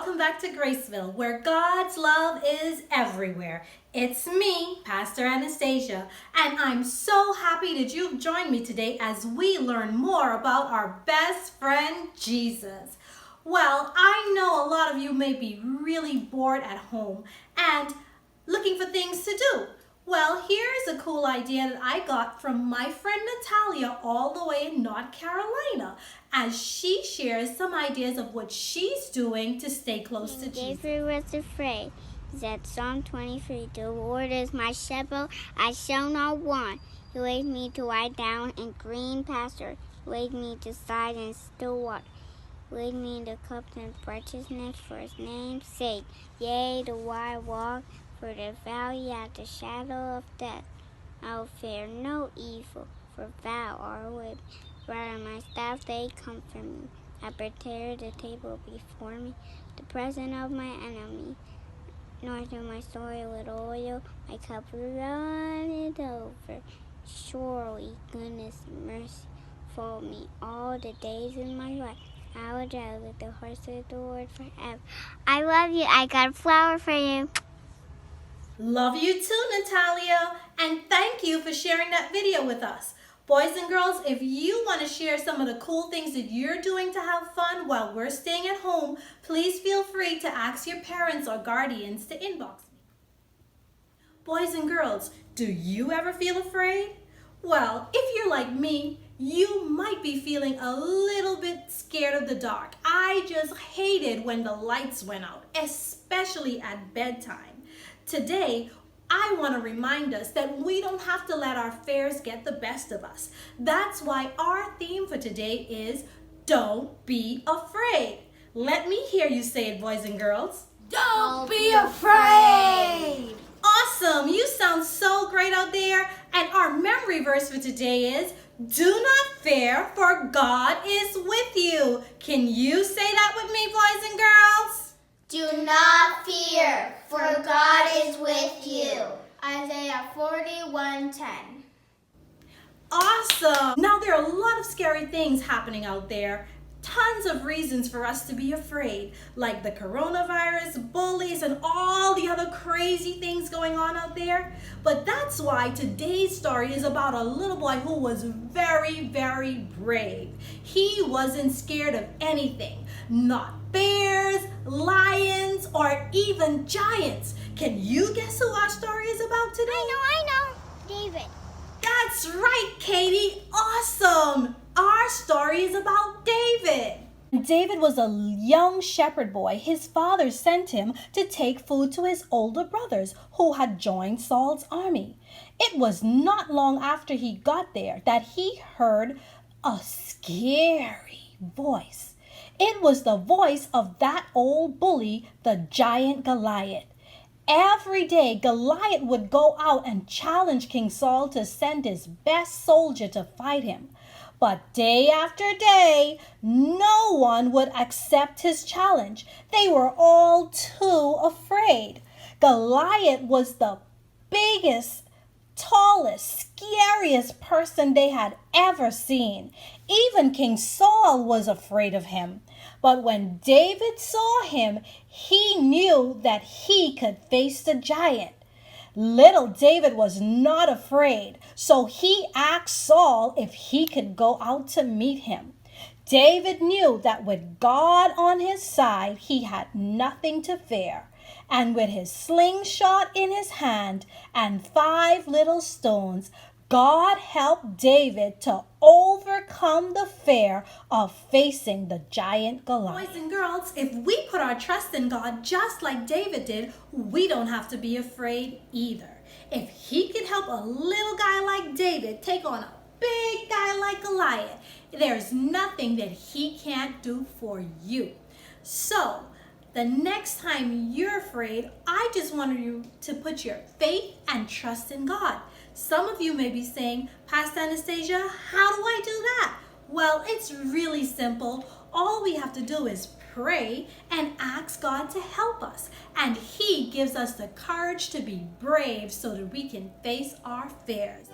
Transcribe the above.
welcome back to Graceville, where God's love is everywhere. It's me, Pastor Anastasia, and I'm so happy that you've joined me today as we learn more about our best friend, Jesus. Well, I know a lot of you may be really bored at home and looking for things to do. Well, here's a cool idea that I got from my friend Natalia all the way in North Carolina as she shares some ideas of what she's doing to stay close to Jesus. David was afraid. He said, Psalm 23, the Lord is my shepherd, I shall not want. He laid me to lie down in green pasture. He laid me to lie in still water. He laid me in the cup of righteousness for his name's sake. Yea, though I walk through the valley at the shadow of death, I will fear no evil, for thou art with me. Rather my staff they comfort me. I prepare the table before me, the presence of my enemy. Anoint my soul with oil, my cup runneth over. Surely goodness and mercy follow me all the days of my life. I will dwell with the horse of the Lord forever. I love you. I got a flower for you. Love you too, Natalia, and thank you for sharing that video with us. Boys and girls, if you want to share some of the cool things that you're doing to have fun while we're staying at home, please feel free to ask your parents or guardians to inbox me. Boys and girls, do you ever feel afraid? Well, if you're like me, you might be feeling a little bit scared of the dark. I just hated when the lights went out, especially at bedtime. Today, I want to remind us that we don't have to let our fears get the best of us. That's why our theme for today is Don't Be Afraid. Let me hear you say it, boys and girls. Don't be afraid. Awesome! You sound so great out there. And our memory verse for today is, do not fear, for God is with you. Can you say that with me, boys and girls? Do not fear, for God is with you. Isaiah 41:10. Awesome! Now there are a lot of scary things happening out there. Tons of reasons for us to be afraid, like the coronavirus, bullies, and all the other crazy things going on out there. But that's why today's story is about a little boy who was very, very brave. He wasn't scared of anything, not bears, lions, or even giants. Can you guess who our story is about today? I know. David. That's right, Katie. Awesome. Our story is about David. David was a young shepherd boy. His father sent him to take food to his older brothers who had joined Saul's army. It was not long after he got there that he heard a scary voice. It was the voice of that old bully, the giant Goliath. Every day, Goliath would go out and challenge King Saul to send his best soldier to fight him. But day after day, no one would accept his challenge. They were all too afraid. Goliath was the biggest, tallest, scariest person they had ever seen. Even King Saul was afraid of him. But when David saw him, he knew that he could face the giant. Little David was not afraid, so he asked Saul if he could go out to meet him. David knew that with God on his side, he had nothing to fear. And with his slingshot in his hand and 5 little stones, God helped David to overcome the fear of facing the giant Goliath. Boys and girls, if we put our trust in God just like David did, we don't have to be afraid either. If he could help a little guy like David take on a big guy like Goliath, there's nothing that he can't do for you. So, the next time you're afraid, I just want you to put your faith and trust in God. Some of you may be saying, Pastor Anastasia, how do I do that? Well, it's really simple. All we have to do is pray and ask God to help us. And He gives us the courage to be brave so that we can face our fears.